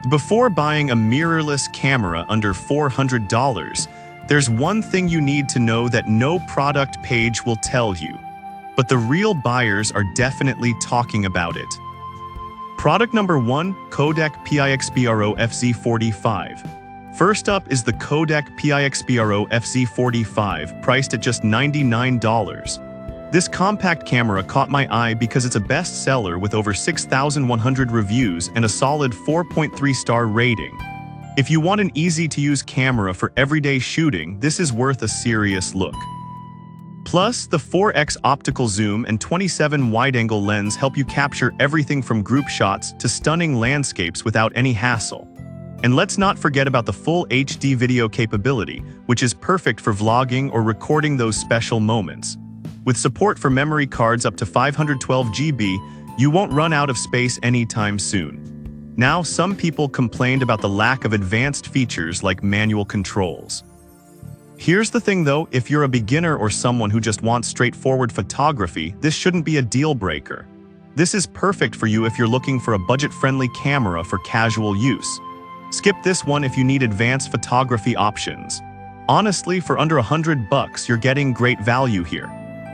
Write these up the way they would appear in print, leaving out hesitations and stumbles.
Before buying a mirrorless camera under $400, there's one thing you need to know that no product page will tell you. But the real buyers are definitely talking about it. Product number 1, Kodak PIXPRO FZ45. First up is the Kodak PIXPRO FZ45, priced at just $99. This compact camera caught my eye because it's a bestseller with over 6,100 reviews and a solid 4.3-star rating. If you want an easy-to-use camera for everyday shooting, this is worth a serious look. Plus, the 4x optical zoom and 27 wide-angle lens help you capture everything from group shots to stunning landscapes without any hassle. And let's not forget about the full HD video capability, which is perfect for vlogging or recording those special moments. With support for memory cards up to 512 GB, you won't run out of space anytime soon. Now, some people complained about the lack of advanced features like manual controls. Here's the thing though, if you're a beginner or someone who just wants straightforward photography, this shouldn't be a deal breaker. This is perfect for you if you're looking for a budget-friendly camera for casual use. Skip this one if you need advanced photography options. Honestly, for under $100, you're getting great value here.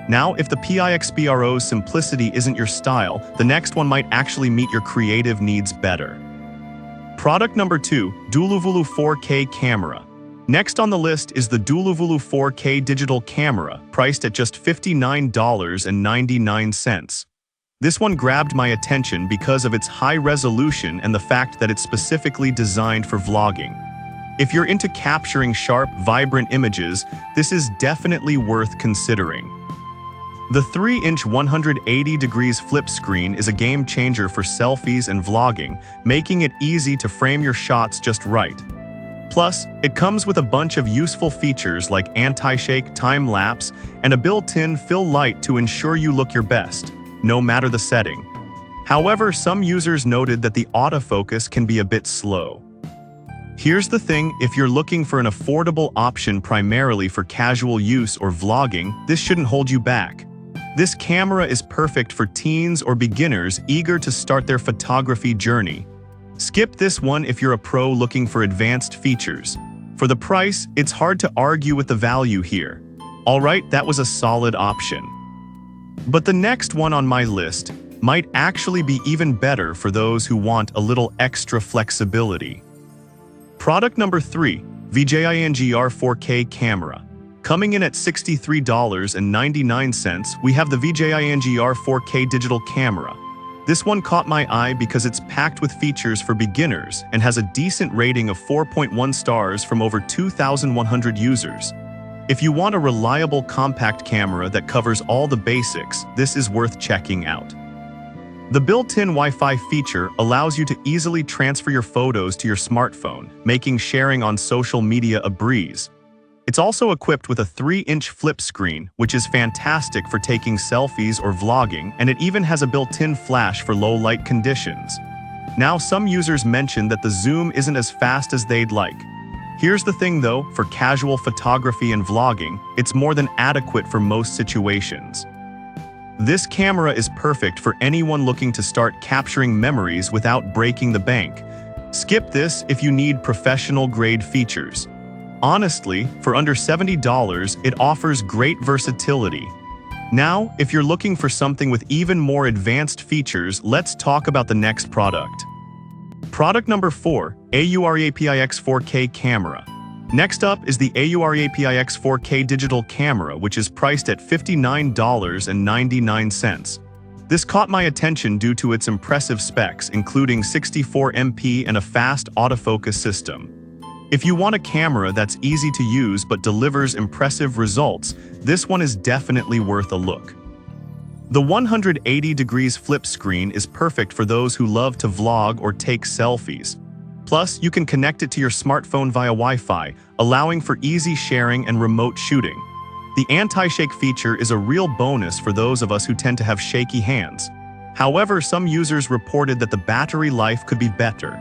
Now, if the PIXPRO's simplicity isn't your style, the next one might actually meet your creative needs better. Product number 2, Duluvulu 4K camera. Next on the list is the Duluvulu 4K digital camera, priced at just $59.99. This one grabbed my attention because of its high resolution and the fact that it's specifically designed for vlogging. If you're into capturing sharp, vibrant images, this is definitely worth considering. The 3-inch 180 degrees flip screen is a game changer for selfies and vlogging, making it easy to frame your shots just right. Plus, it comes with a bunch of useful features like anti-shake, time-lapse, and a built-in fill light to ensure you look your best, no matter the setting. However, some users noted that the autofocus can be a bit slow. Here's the thing, if you're looking for an affordable option primarily for casual use or vlogging, this shouldn't hold you back. This camera is perfect for teens or beginners eager to start their photography journey. Skip this one if you're a pro looking for advanced features. For the price, it's hard to argue with the value here. Alright, that was a solid option. But the next one on my list might actually be even better for those who want a little extra flexibility. Product number 3, VJINGR 4K camera. Coming in at $63.99, we have the VJINGR 4K digital camera. This one caught my eye because it's packed with features for beginners and has a decent rating of 4.1 stars from over 2,100 users. If you want a reliable compact camera that covers all the basics, this is worth checking out. The built-in Wi-Fi feature allows you to easily transfer your photos to your smartphone, making sharing on social media a breeze. It's also equipped with a 3-inch flip screen, which is fantastic for taking selfies or vlogging, and it even has a built-in flash for low-light conditions. Now, some users mentioned that the zoom isn't as fast as they'd like. Here's the thing though, for casual photography and vlogging, it's more than adequate for most situations. This camera is perfect for anyone looking to start capturing memories without breaking the bank. Skip this if you need professional-grade features. Honestly, for under $70, it offers great versatility. Now, if you're looking for something with even more advanced features, let's talk about the next product. Product number 4, AUREAPIX 4K camera. Next up is the AUREAPIX 4K digital camera, which is priced at $59.99. This caught my attention due to its impressive specs, including 64 MP and a fast autofocus system. If you want a camera that's easy to use but delivers impressive results, this one is definitely worth a look. The 180 degrees flip screen is perfect for those who love to vlog or take selfies. Plus, you can connect it to your smartphone via Wi-Fi, allowing for easy sharing and remote shooting. The anti-shake feature is a real bonus for those of us who tend to have shaky hands. However, some users reported that the battery life could be better.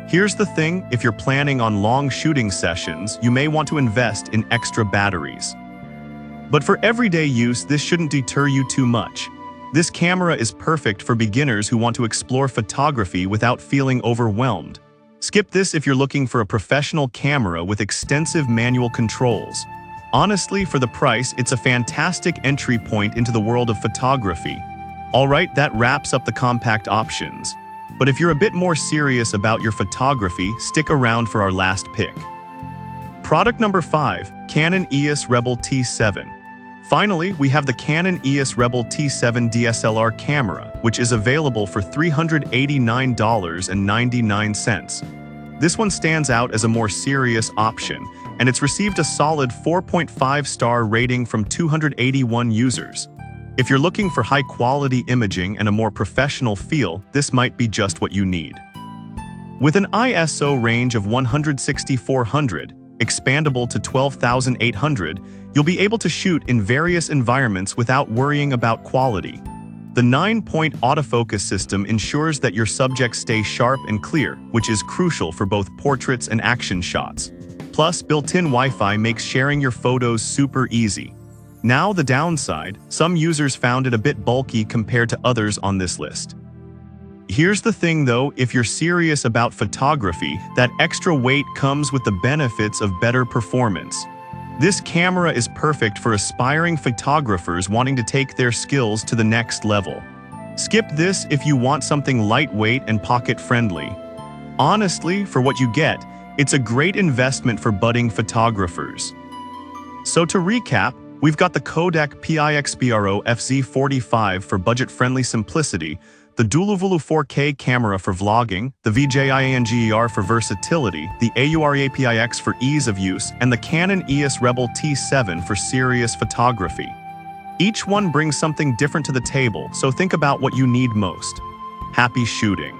Here's the thing, if you're planning on long shooting sessions, you may want to invest in extra batteries. But for everyday use, this shouldn't deter you too much. This camera is perfect for beginners who want to explore photography without feeling overwhelmed. Skip this if you're looking for a professional camera with extensive manual controls. Honestly, for the price, it's a fantastic entry point into the world of photography. Alright, that wraps up the compact options. But if you're a bit more serious about your photography, stick around for our last pick. Product number 5, Canon EOS Rebel T7. Finally, we have the Canon EOS Rebel T7 DSLR camera, which is available for $389.99. This one stands out as a more serious option, and it's received a solid 4.5-star rating from 281 users. If you're looking for high-quality imaging and a more professional feel, this might be just what you need. With an ISO range of 16400, expandable to 12,800, you'll be able to shoot in various environments without worrying about quality. The 9-point autofocus system ensures that your subjects stay sharp and clear, which is crucial for both portraits and action shots. Plus, built-in Wi-Fi makes sharing your photos super easy. Now the downside, some users found it a bit bulky compared to others on this list. Here's the thing though, if you're serious about photography, that extra weight comes with the benefits of better performance. This camera is perfect for aspiring photographers wanting to take their skills to the next level. Skip this if you want something lightweight and pocket-friendly. Honestly, for what you get, it's a great investment for budding photographers. So to recap, we've got the Kodak PIXPRO FZ45 for budget-friendly simplicity, the Duluvulu 4K camera for vlogging, the VJIANGER for versatility, the AURAPIX for ease of use, and the Canon EOS Rebel T7 for serious photography. Each one brings something different to the table, so think about what you need most. Happy shooting!